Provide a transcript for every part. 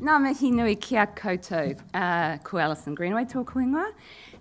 Ngā mihi nui kia koutou, ko Alison Greenaway tōku ingoa.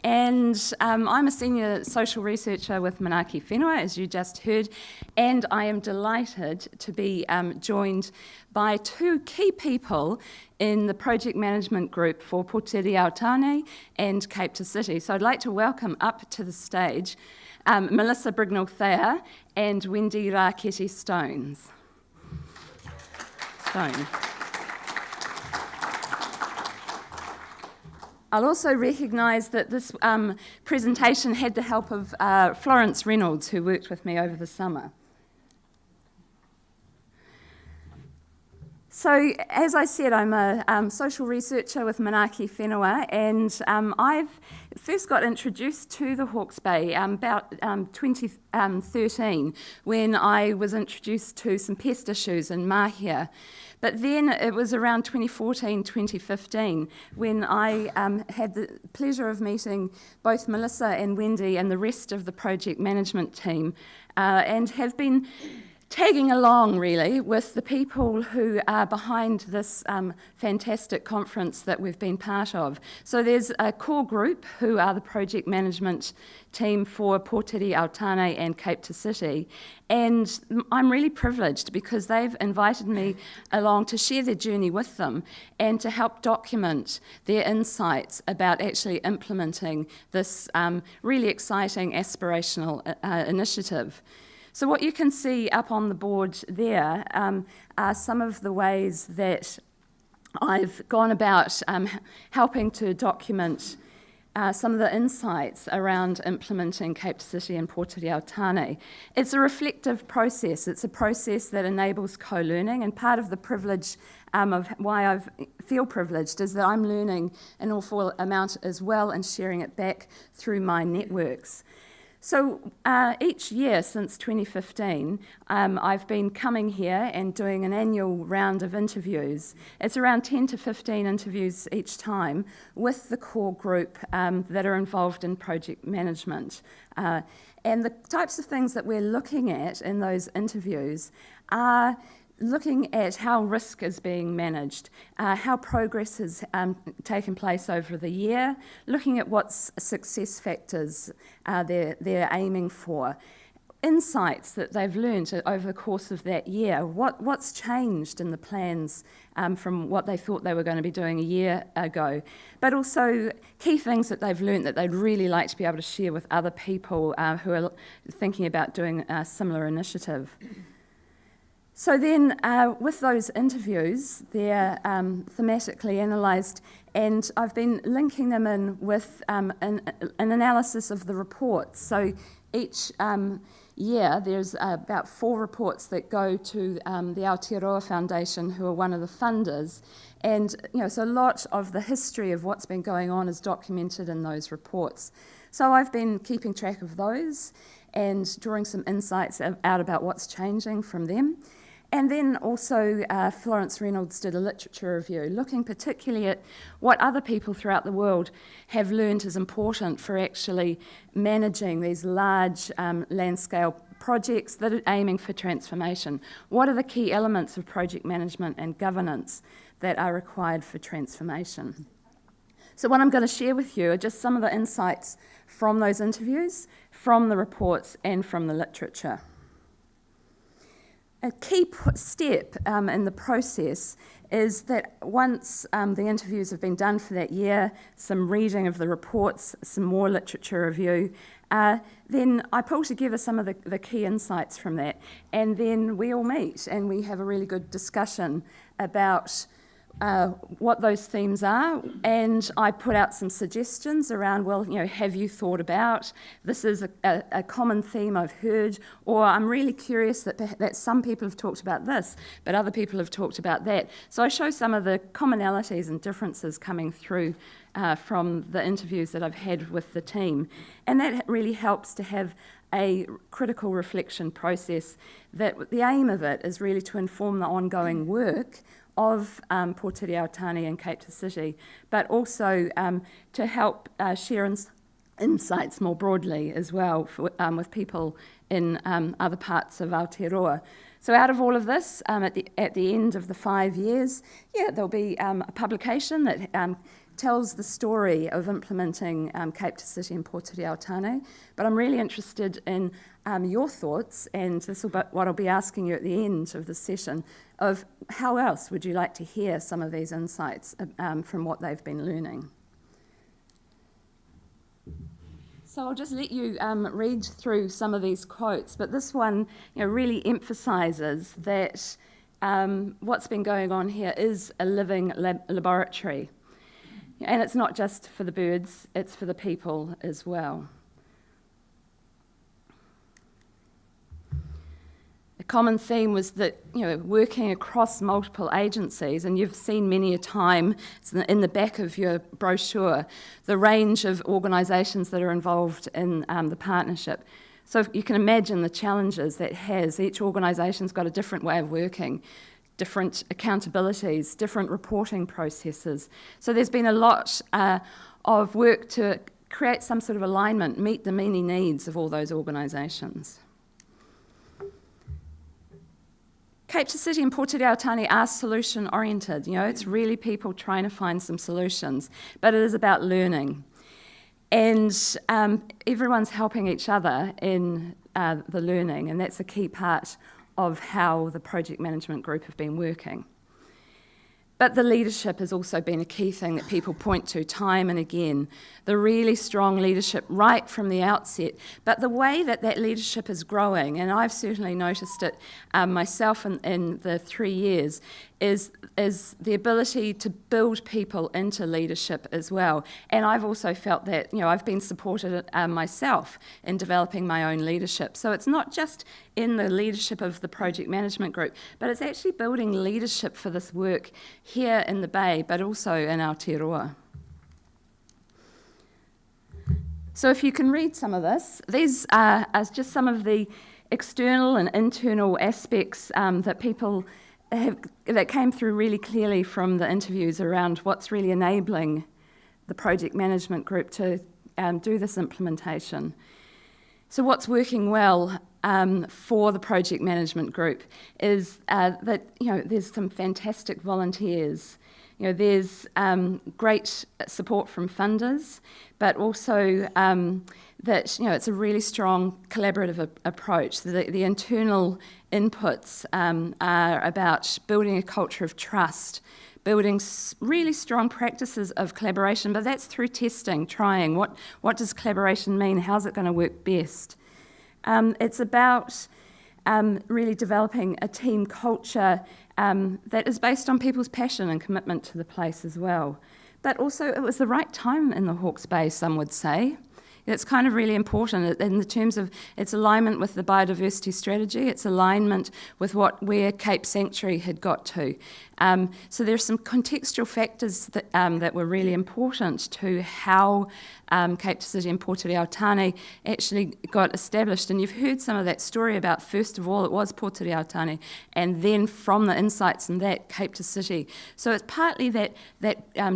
And I'm a senior social researcher with Manaaki Whenua, as you just heard, and I am delighted to be joined by two key people in the project management group for Pōteri Aotāne and Cape to City. So I'd like to welcome up to the stage Melissa Brignall-Thayer and Wendy Raketi Stone. I'll also recognise that this presentation had the help of Florence Reynolds, who worked with me over the summer. So, as I said, I'm a social researcher with Manaaki Whenua, and I've first got introduced to the Hawke's Bay about 2013, when I was introduced to some pest issues in Mahia. But then it was around 2014, 2015, when I had the pleasure of meeting both Melissa and Wendy and the rest of the project management team, and have been tagging along, really, with the people who are behind this fantastic conference that we've been part of. So there's a core group who are the project management team for Pōteri Aotāne and Cape to City, and I'm really privileged because they've invited me along to share their journey with them and to help document their insights about actually implementing this really exciting aspirational initiative. So what you can see up on the board there are some of the ways that I've gone about helping to document some of the insights around implementing Cape to City and Pōteri Aotāne. It's a reflective process. It's a process that enables co-learning, and part of the privilege of why I feel privileged is that I'm learning an awful amount as well and sharing it back through my networks. So each year since 2015, I've been coming here and doing an annual round of interviews. It's around 10 to 15 interviews each time with the core group that are involved in project management. And the types of things that we're looking at in those interviews are looking at how risk is being managed, how progress has taken place over the year, looking at what success factors they're aiming for, insights that they've learned over the course of that year, what's changed in the plans from what they thought they were going to be doing a year ago, but also key things that they've learned that they'd really like to be able to share with other people who are thinking about doing a similar initiative. So then, with those interviews, they're thematically analysed, and I've been linking them in with an analysis of the reports. So each year, there's about 4 reports that go to the Aotearoa Foundation, who are one of the funders, and so a lot of the history of what's been going on is documented in those reports. So I've been keeping track of those and drawing some insights out about what's changing from them. And then also Florence Reynolds did a literature review, looking particularly at what other people throughout the world have learned is important for actually managing these large land-scale projects that are aiming for transformation. What are the key elements of project management and governance that are required for transformation? So what I'm going to share with you are just some of the insights from those interviews, from the reports, and from the literature. A key step in the process is that once the interviews have been done for that year, some reading of the reports, some more literature review, then I pull together some of the key insights from that, and then we all meet and we have a really good discussion about what those themes are, and I put out some suggestions around, well, have you thought about, this is a common theme I've heard, or I'm really curious that some people have talked about this, but other people have talked about that. So I show some of the commonalities and differences coming through from the interviews that I've had with the team, and that really helps to have a critical reflection process that the aim of it is really to inform the ongoing work of Pōteri Aotāne and Cape to City, but also to help share insights more broadly as well with people in other parts of Aotearoa. So out of all of this, at the end of the 5 years, there'll be a publication that tells the story of implementing Cape to City and Pōturi-Aotane. But I'm really interested in your thoughts, and this will be what I'll be asking you at the end of the session, of how else would you like to hear some of these insights from what they've been learning. So I'll just let you read through some of these quotes, but this one really emphasises that what's been going on here is a living laboratory. And it's not just for the birds, it's for the people as well. A common theme was that, working across multiple agencies, and you've seen many a time, it's in the back of your brochure, the range of organisations that are involved in the partnership. So you can imagine the challenges that has. Each organisation's got a different way of working, different accountabilities, different reporting processes. So there's been a lot of work to create some sort of alignment, meet the many needs of all those organisations. Cape to City and Pōturi-Aotane are solution-oriented. It's really people trying to find some solutions, but it is about learning. And everyone's helping each other in the learning, and that's a key part of how the project management group have been working. But the leadership has also been a key thing that people point to time and again. The really strong leadership right from the outset, but the way that leadership is growing, and I've certainly noticed it myself in the 3 years, is the ability to build people into leadership as well. And I've also felt that, I've been supported myself in developing my own leadership. So it's not just in the leadership of the project management group, but it's actually building leadership for this work here in the Bay, but also in Aotearoa. So if you can read some of this, these are just some of the external and internal aspects that people that came through really clearly from the interviews around what's really enabling the project management group to do this implementation. So what's working well for the project management group is that there's some fantastic volunteers. There's great support from funders, but also that it's a really strong collaborative approach. The internal inputs are about building a culture of trust, building really strong practices of collaboration, but that's through testing, trying. What does collaboration mean? How's it going to work best? It's about really developing a team culture that is based on people's passion and commitment to the place as well. But also it was the right time in the Hawke's Bay, some would say. It's kind of really important in the terms of its alignment with the biodiversity strategy, its alignment with where Cape Sanctuary had got to. So there's some contextual factors that were really important to how Cape to City and Pōturi-Aotane actually got established. And you've heard some of that story about, first of all, it was Pōturi-Aotane, and then from the insights in that, Cape to City. So it's partly that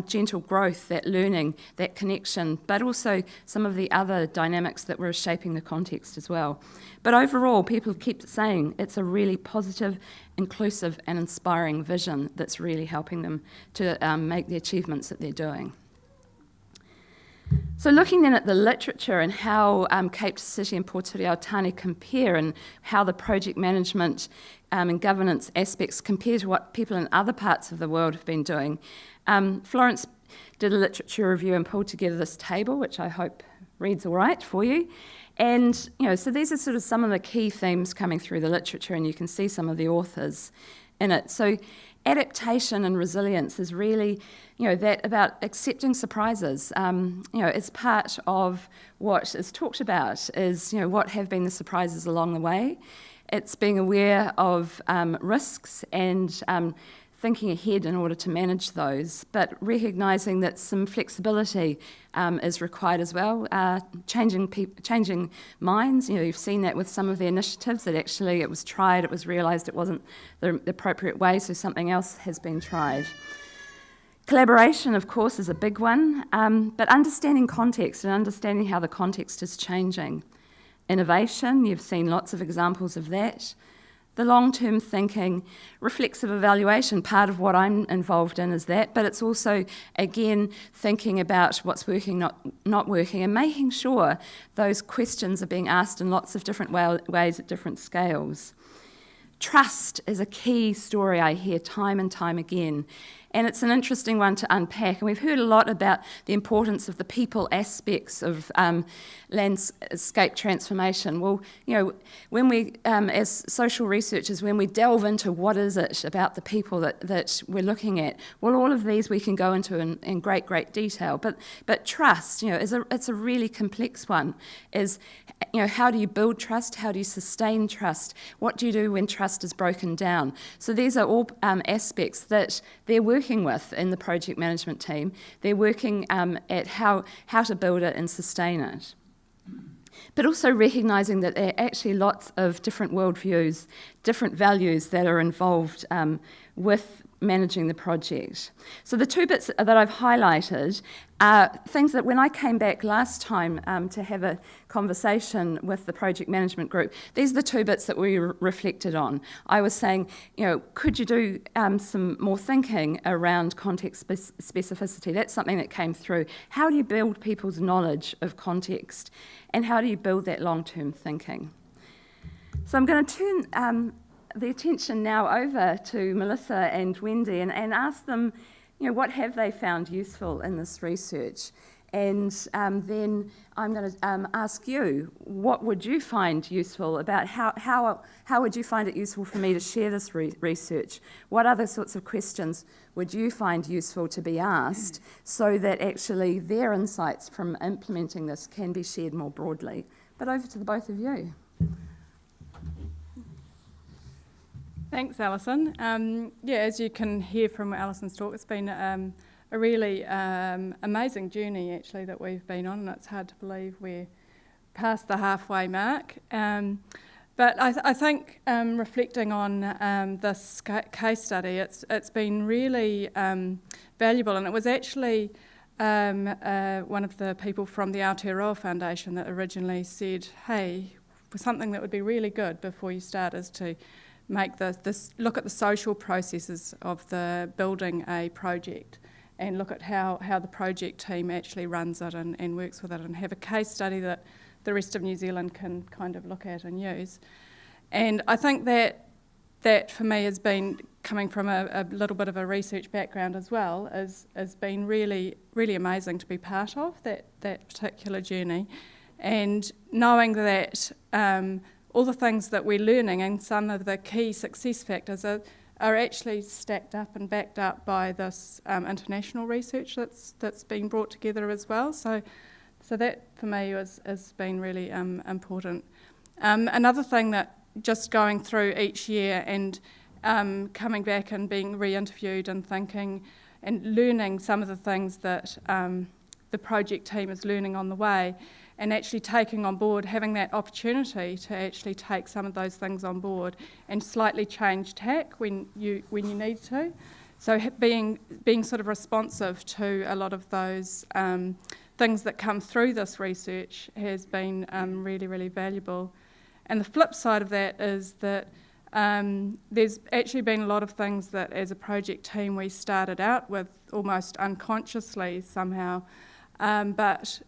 gentle growth, that learning, that connection, but also some of the other dynamics that were shaping the context as well. But overall, people keep saying it's a really positive, inclusive and inspiring vision that's really helping them to make the achievements that they're doing. So looking then at the literature and how Cape to City and Pōturi-Aotane compare, and how the project management and governance aspects compare to what people in other parts of the world have been doing, Florence did a literature review and pulled together this table, which I hope reads all right for you. And, so these are sort of some of the key themes coming through the literature, and you can see some of the authors in it. So adaptation and resilience is really, that about accepting surprises. It's part of what is talked about is, what have been the surprises along the way. It's being aware of risks and thinking ahead in order to manage those, but recognising that some flexibility is required as well. Changing minds, you've seen that with some of the initiatives, that actually it was tried, it was realised it wasn't the appropriate way, so something else has been tried. Collaboration, of course, is a big one, but understanding context and understanding how the context is changing. Innovation, you've seen lots of examples of that. The long-term thinking, reflexive evaluation, part of what I'm involved in is that, but it's also, again, thinking about what's working, not working, and making sure those questions are being asked in lots of different ways at different scales. Trust is a key story I hear time and time again, and it's an interesting one to unpack. And we've heard a lot about the importance of the people aspects of landscape transformation. Well, when we, as social researchers, when we delve into what is it about the people that we're looking at, well, all of these we can go into in great detail. But trust, it's a really complex one. How do you build trust? How do you sustain trust? What do you do when trust is broken down? So these are all aspects that they're working with in the project management team. They're working at how to build it and sustain it. But also recognising that there are actually lots of different worldviews, different values that are involved with managing the project. So the two bits that I've highlighted are things that when I came back last time to have a conversation with the project management group, these are the two bits that we reflected on. I was saying, could you do some more thinking around context specificity? That's something that came through. How do you build people's knowledge of context? And how do you build that long-term thinking? So I'm going to turn the attention now over to Melissa and Wendy and ask them, what have they found useful in this research? And then I'm going to ask you, what would you find useful about how would you find it useful for me to share this research? What other sorts of questions would you find useful to be asked so that actually their insights from implementing this can be shared more broadly? But over to the both of you. Thanks, Alison. As you can hear from Alison's talk, it's been a really amazing journey, actually, that we've been on, and it's hard to believe we're past the halfway mark. But I think reflecting on this case study, it's been really valuable, and it was actually one of the people from the Aotearoa Foundation that originally said, hey, something that would be really good before you start is to make look at the social processes of the building a project and look at how the project team actually runs it and works with it, and have a case study that the rest of New Zealand can kind of look at and use. And I think that for me has been, coming from a little bit of a research background as well, has been really, really amazing to be part of that particular journey, and knowing that all the things that we're learning and some of the key success factors are actually stacked up and backed up by this international research that's been brought together as well. So that for me has been really important. Another thing that just going through each year and coming back and being re-interviewed and thinking and learning some of the things that the project team is learning on the way, and actually taking on board, having that opportunity to actually take some of those things on board and slightly change tack when you need to. So being sort of responsive to a lot of those things that come through this research has been really, really valuable. And the flip side of that is that there's actually been a lot of things that as a project team we started out with almost unconsciously somehow, but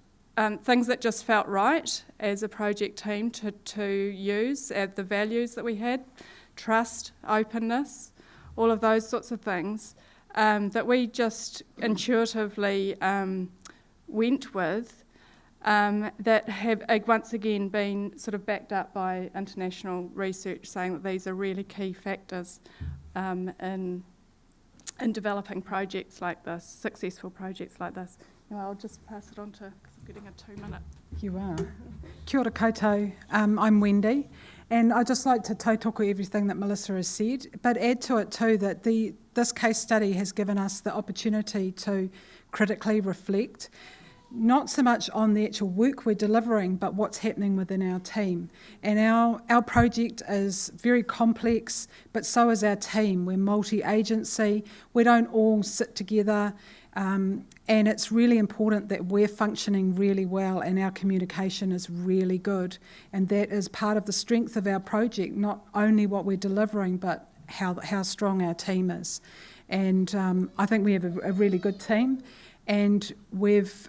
things that just felt right as a project team to use, the values that we had, trust, openness, all of those sorts of things, that we just intuitively went with, that have once again been sort of backed up by international research saying that these are really key factors in developing projects like this, successful projects like this. I'll just pass it on to, because I'm getting a 2-minute. You are. Kia ora koutou, I'm Wendy, and I'd just like to tautoko everything that Melissa has said, but add to it too that this case study has given us the opportunity to critically reflect, not so much on the actual work we're delivering, but what's happening within our team. And our project is very complex, but so is our team. We're multi-agency. We don't all sit together, and it's really important that we're functioning really well and our communication is really good. And that is part of the strength of our project, not only what we're delivering, but how strong our team is. And I think we have a really good team. And we've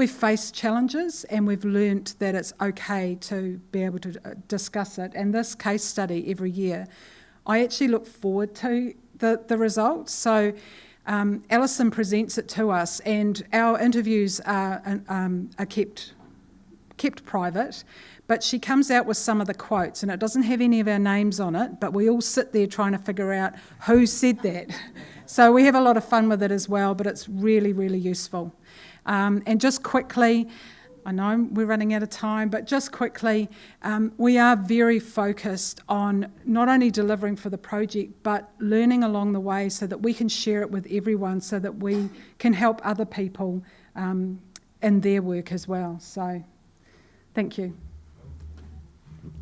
faced challenges and we've learnt that it's okay to be able to discuss it. And this case study every year, I actually look forward to the results. So Alison presents it to us, and our interviews are kept private, but she comes out with some of the quotes, and it doesn't have any of our names on it, but we all sit there trying to figure out who said that. So we have a lot of fun with it as well, but it's really, really useful. And just quickly, I know we're running out of time, but just quickly, we are very focused on not only delivering for the project, but learning along the way so that we can share it with everyone so that we can help other people in their work as well. So, thank you.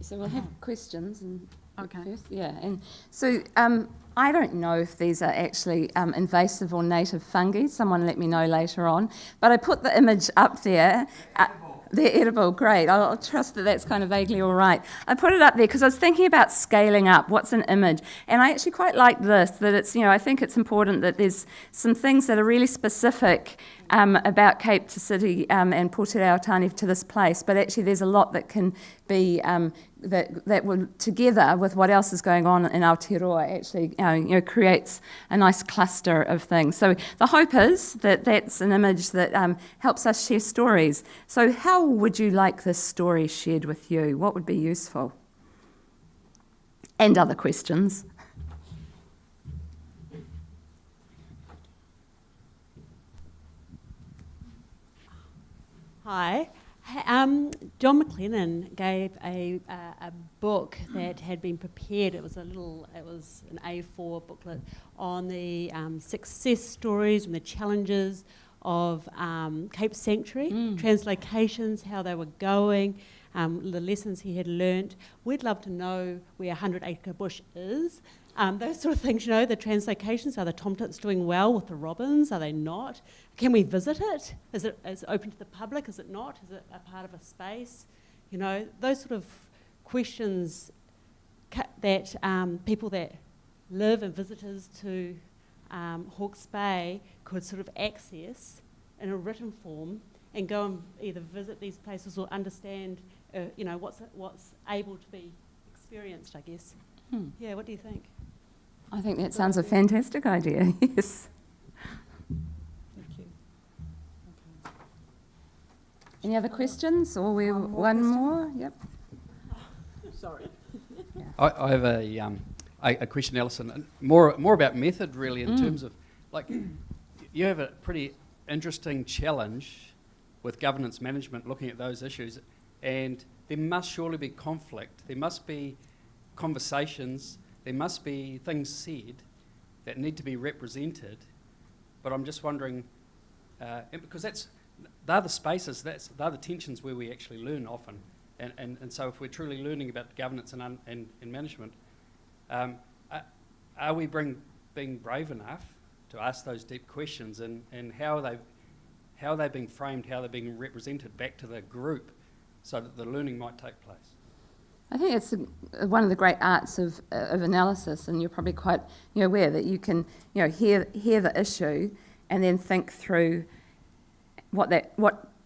So we'll have questions and Okay. first, yeah. And so I don't know if these are actually invasive or native fungi. Someone let me know later on. But I put the image up there. They're edible, great. I'll trust that that's kind of vaguely all right. I put it up there because I was thinking about scaling up. What's an image? And I actually quite like this, that it's, I think it's important that there's some things that are really specific about Cape to City and Pōtēraotani to this place, but actually there's a lot that can be that will, together with what else is going on in Aotearoa, actually creates a nice cluster of things. So the hope is that that's an image that helps us share stories. So how would you like this story shared with you? What would be useful? And other questions. Hi. John McLennan gave a book that had been prepared. It was an A4 booklet on the success stories and the challenges of Cape Sanctuary, translocations, how they were going, the lessons he had learnt. We'd love to know where 100 Acre Bush is. Those sort of things, the translocations. Are the tomtits doing well with the robins? Are they not? Can we visit it? Is it open to the public? Is it not? Is it a part of a space? Those sort of questions that people that live and visitors to Hawke's Bay could sort of access in a written form and go and either visit these places or understand, what's able to be experienced, I guess. Yeah, what do you think? I think that sounds a fantastic idea, yes. Thank you. Okay. Any other questions? Or one more? Yep. Sorry. I have a question, Alison, and more about method, really, in terms of, you have a pretty interesting challenge with governance management, looking at those issues, and there must surely be conflict. There must be conversations. There must be things said that need to be represented, but I'm just wondering, because they're the spaces, they're the tensions where we actually learn often, and so if we're truly learning about governance and management, are we being brave enough to ask those deep questions, and how are they being framed, how they're being represented back to the group so that the learning might take place? I think it's one of the great arts of analysis, and you're probably quite aware that you can hear the issue and then think through what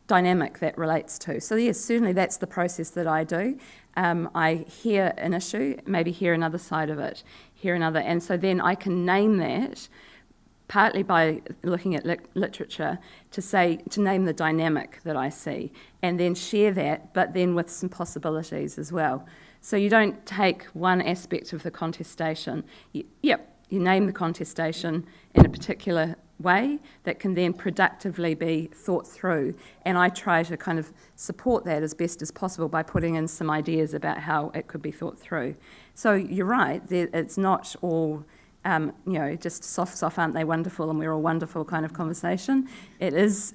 dynamic that relates to. So yes, certainly that's the process that I do. I hear an issue, maybe hear another side of it, hear another, and so then I can name that, partly by looking at literature, to name the dynamic that I see, and then share that, but then with some possibilities as well. So you don't take one aspect of the contestation. You name the contestation in a particular way that can then productively be thought through, and I try to kind of support that as best as possible by putting in some ideas about how it could be thought through. So you're right, it's not all just soft, aren't they wonderful, and we're all wonderful kind of conversation. It is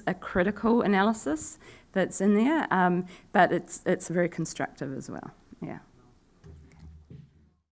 a critical analysis that's in there, but it's very constructive as well. Yeah.